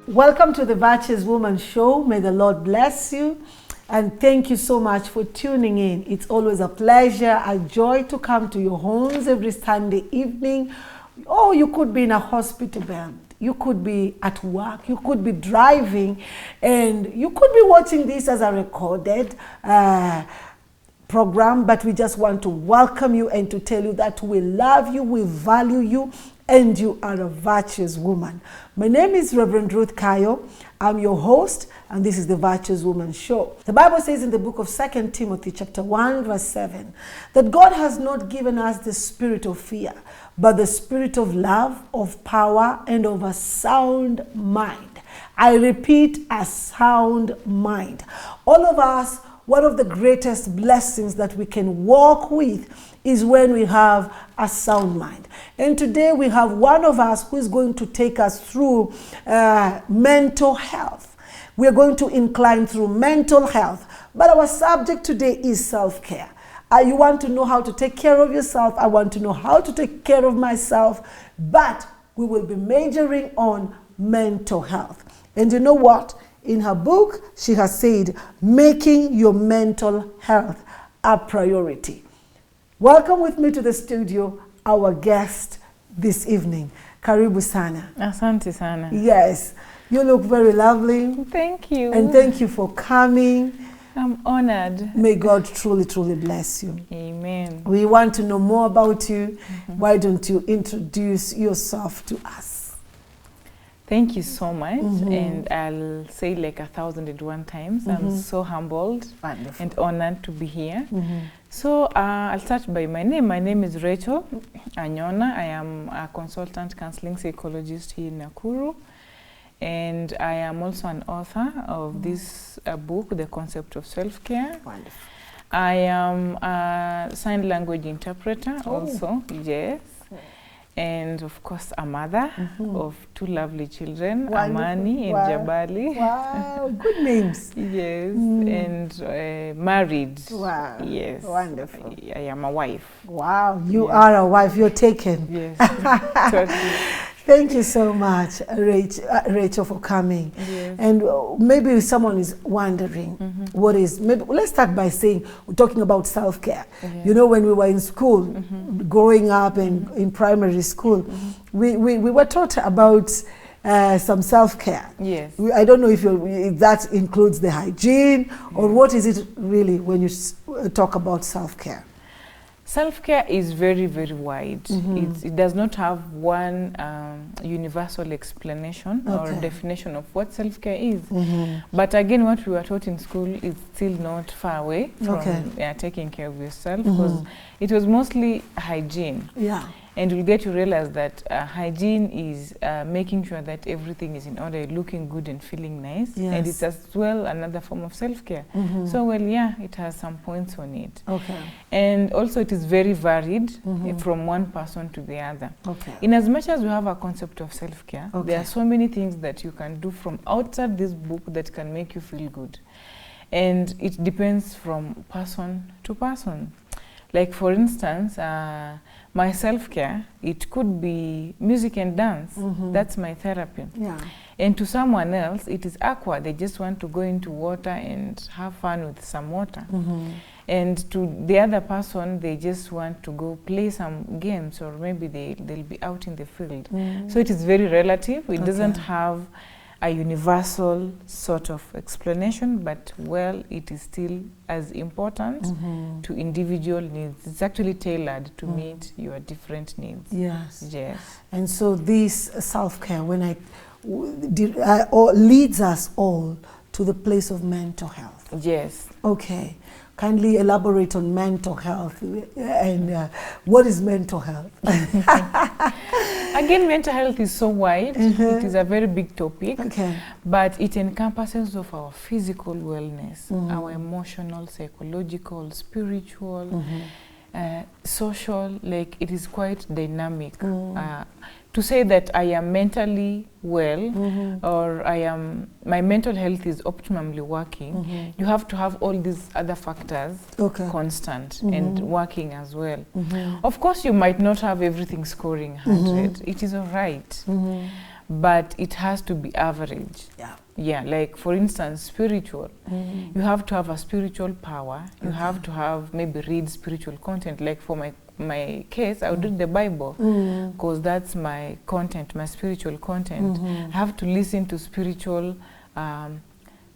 Welcome to the Virtuous Woman Show. May the Lord bless you. And thank you so much for tuning in. It's always a pleasure, a joy to come to your homes every Sunday evening. Oh, you could be in a hospital bed. You could be at work. You could be driving. And you could be watching this as a recorded program. But we just want to welcome you and to tell you that we love you, we value you, and you are a virtuous woman. My name is Reverend Ruth KAYO. I'm your host, and this is the Virtuous Woman Show. The Bible says in the book of 2 Timothy chapter 1, verse 7, that God has not given us the spirit of fear, but the spirit of love, of power, and of a sound mind. I repeat, a sound mind. All of us, one of the greatest blessings that we can walk with is when we have a sound mind. And today we have one of us who is going to take us through mental health. We are going to incline through mental health. But our subject today is self-care. You want to know how to take care of yourself. I want to know how to take care of myself. But we will be majoring on mental health. And you know what? In her book, she has said, making your mental health a priority. Welcome with me to the studio, our guest this evening. Karibu sana. Asante sana. Yes, you look very lovely. Thank you. And thank you for coming. I'm honored. May God truly, truly bless you. Amen. We want to know more about you. Why don't you introduce yourself to us? Thank you so much. And I'll say like 1,001 times. I'm so humbled and honored to be here. So I'll start by my name. My name is Rachael Anyona. I am a consultant counseling psychologist here in Nakuru. And I am also an author of this book, The Concept of Self-Care. Wonderful. I am a sign language interpreter also, yes. And of course, a mother of two lovely children, Wonderful. Amani and Jabali. Wow, good names. Yes, and married. Wow. Yes. Wonderful. I am a wife. Wow, you are a wife. You're taken. Yes. Totally. Thank you so much, Rachel, for coming. Yes. And maybe someone is wondering, what is, maybe let's start by saying, we're talking about self-care. You know, when we were in school, growing up and in primary school, we were taught about some self-care. Yes. I don't know if that includes the hygiene, or what is it really when you talk about self-care? Self-care is very, very wide. It does not have one universal explanation or definition of what self-care is. But again, what we were taught in school is still not far away from taking care of yourself, because it was mostly hygiene. Yeah. And you'll get to realize that hygiene is making sure that everything is in order, looking good and feeling nice. Yes. And it's as well another form of self-care. So, well, yeah, it has some points on it. Okay. And also it is very varied from one person to the other. Okay. In as much as we have a concept of self-care, there are so many things that you can do from outside this book that can make you feel good. And it depends from person to person. Like, for instance, my self-care, it could be music and dance. That's my therapy. Yeah. And to someone else, it is aqua. They just want to go into water and have fun with some water. And to the other person, they just want to go play some games, or maybe they'll be out in the field. So it is very relative. It doesn't have a universal sort of explanation, but well, it is still as important to individual needs. It's actually tailored to meet your different needs. Yes. Yes. And so this self-care, when leads us all to the place of mental health. Yes. Okay. Kindly elaborate on mental health and what is mental health? Again, mental health is so wide. It is a very big topic, but it encompasses of our physical wellness, our emotional, psychological, spiritual, social. Like, it is quite dynamic. To say that I am mentally well or my mental health is optimally working, you have to have all these other factors constant and working as well. Of course, you might not have everything scoring 100. It is all right. but it has to be average. Yeah. Yeah, like for instance, spiritual. You have to have a spiritual power. You have to have maybe read spiritual content. Like for my case, I would read the Bible because that's my content, my spiritual content. I have to listen to spiritual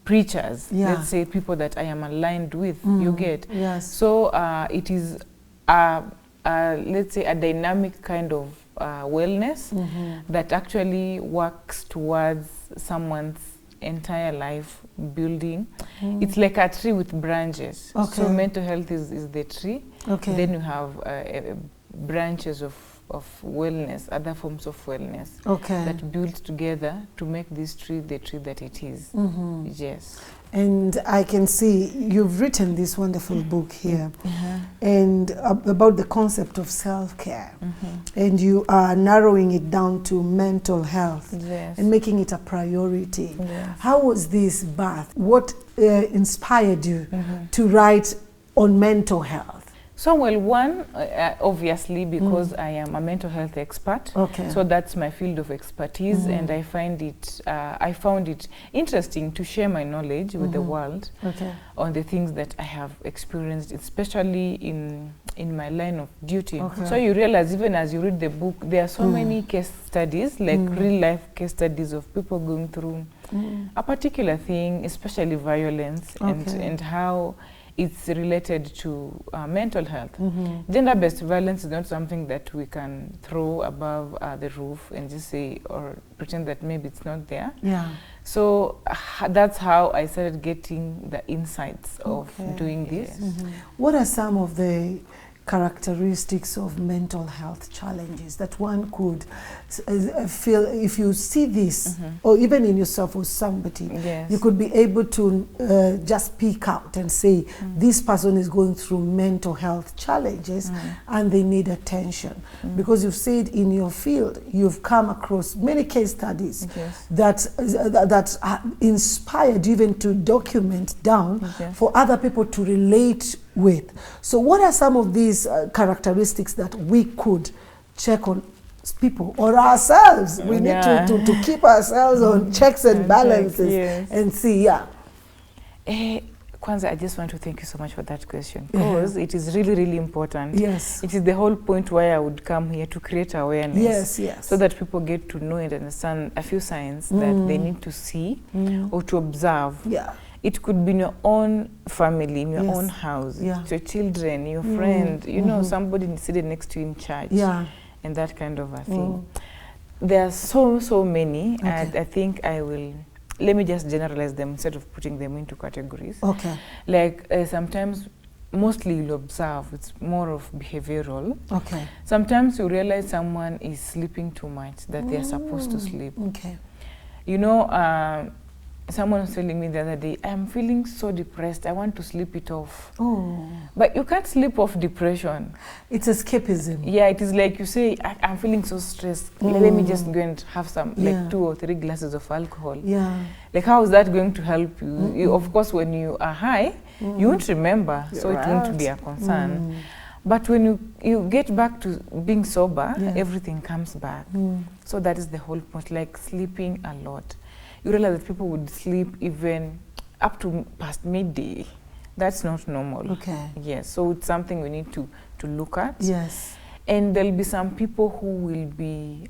preachers. Let's say people that I am aligned with. You get. Yes. So it is let's say a dynamic kind of wellness that actually works towards someone's entire life building. It's like a tree with branches. So mental health is the tree. Then you have branches of wellness, other forms of wellness that build together to make this tree the tree that it is. Yes. And I can see you've written this wonderful book here and about the concept of self-care. And you are narrowing it down to mental health and making it a priority. How was this birth? What inspired you to write on mental health? So, well, one, obviously, because I am a mental health expert, so that's my field of expertise, and I found it interesting to share my knowledge with the world on the things that I have experienced, especially in my line of duty. So you realize, even as you read the book, there are so many case studies, like real-life case studies of people going through a particular thing, especially violence, and how it's related to mental health. Gender-based violence is not something that we can throw above the roof and just say or pretend that maybe it's not there. So that's how I started getting the insights of doing this. What are some of the characteristics of mental health challenges that one could feel if you see this, or even in yourself or somebody, you could be able to just speak out and say, this person is going through mental health challenges and they need attention? Because you've said in your field, you've come across many case studies that inspired you even to document down for other people to relate with. So what are some of these characteristics that we could check on people or ourselves? We need to keep ourselves on checks and balances and see. Kwanza, I just want to thank you so much for that question, because it is really, really important. It is the whole point why I would come here, to create awareness. So that people get to know and understand a few signs that they need to see or to observe. It could be in your own family, in your own house, your children, your friend, you know, somebody sitting next to you in church, and that kind of a thing. There are so many, and I think let me just generalize them instead of putting them into categories. Like sometimes, mostly you'll observe, it's more of behavioral. Sometimes you realize someone is sleeping too much, that they're supposed to sleep. You know, someone was telling me the other day, I'm feeling so depressed, I want to sleep it off. But you can't sleep off depression. It's escapism. Yeah, it is like you say, I'm feeling so stressed. Let me just go and have some, like 2 or 3 glasses of alcohol. Like, how is that going to help you? Of course, when you are high, you won't remember, so it won't be a concern. But when you get back to being sober, everything comes back. So that is the whole point, like sleeping a lot. You realize that people would sleep even up to past midday. That's not normal. Yes, so it's something we need to look at. And there'll be some people who will be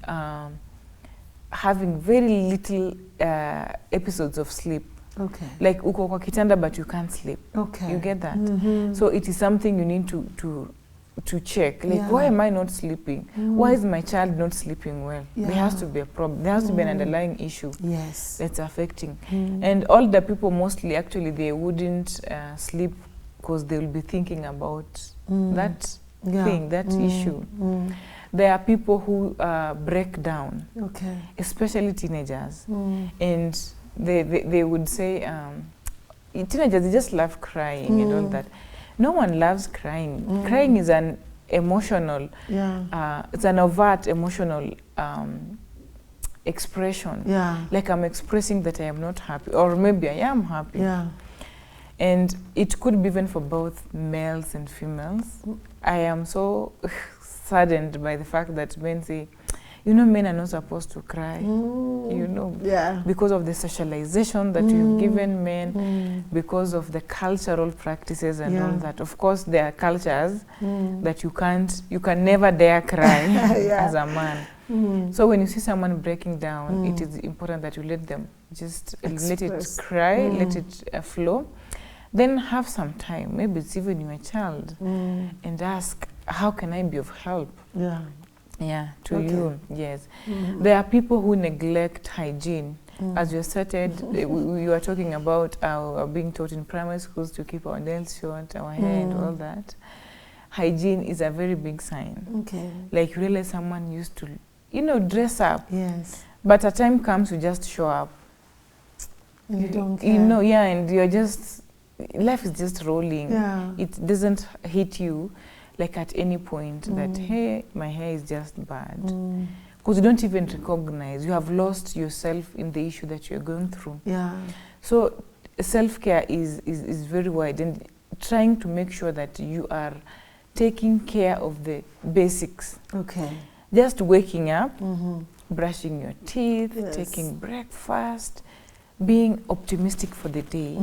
having very little episodes of sleep. Like uko kwa kitanda but you can't sleep. You get that? So it is something you need to check, like why am I not sleeping? Why is my child not sleeping well? There has to be a problem. There has to be an underlying issue that's affecting. And all the people mostly, actually, they wouldn't sleep because they will be thinking about that thing, that issue. There are people who break down, especially teenagers, and they would say, teenagers, they just love crying and all that. No one loves crying. Crying is an emotional, it's an overt emotional expression. Like I'm expressing that I am not happy, or maybe I am happy. And it could be even for both males and females. I am so saddened by the fact that men say, You know, men are not supposed to cry, you know, because of the socialization that you've given men, because of the cultural practices and all that. Of course, there are cultures that you can never dare cry as a man. So when you see someone breaking down, it is important that you let them just let it cry, let it flow. Then have some time, maybe it's even your child, and ask, how can I be of help? Yeah, to you, yes. There are people who neglect hygiene. As you started, we were talking about being taught in primary schools to keep our nails short, our hair and all that. Hygiene is a very big sign. Like you realize someone used to, you know, dress up. But a time comes you just show up. And you don't care. You know, and you're just, life is just rolling. It doesn't hit you like at any point that, hey, my hair is just bad. Because you don't even recognize. You have lost yourself in the issue that you're going through. So self-care is very wide, and trying to make sure that you are taking care of the basics. Just waking up, brushing your teeth, taking breakfast, being optimistic for the day.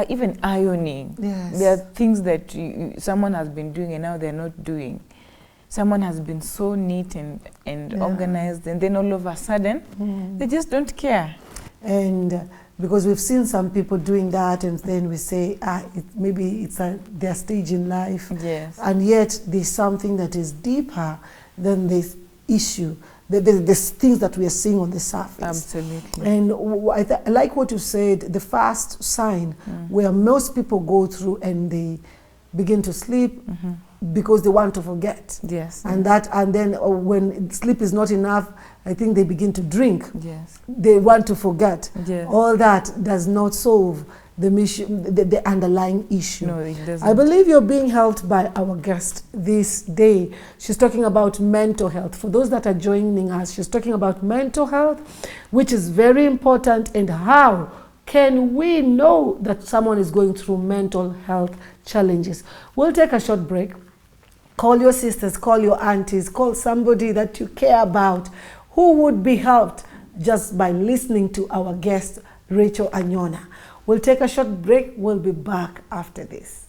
Even ironing. There are things that someone has been doing and now they're not doing. Someone has been so neat and organized, and then all of a sudden, they just don't care. And because we've seen some people doing that, and then we say, maybe it's their stage in life. And yet there's something that is deeper than this issue. There's things that we are seeing on the surface. Absolutely. And I like what you said, the first sign where most people go through and they begin to sleep because they want to forget. And then when sleep is not enough, I think they begin to drink. They want to forget. All that does not solve the underlying issue. No, it doesn't. I believe you're being helped by our guest this day. She's talking about mental health. For those that are joining us, she's talking about mental health, which is very important, and how can we know that someone is going through mental health challenges. We'll take a short break. Call your sisters, call your aunties, call somebody that you care about who would be helped just by listening to our guest, Rachael Anyona. We'll take a short break. We'll be back after this.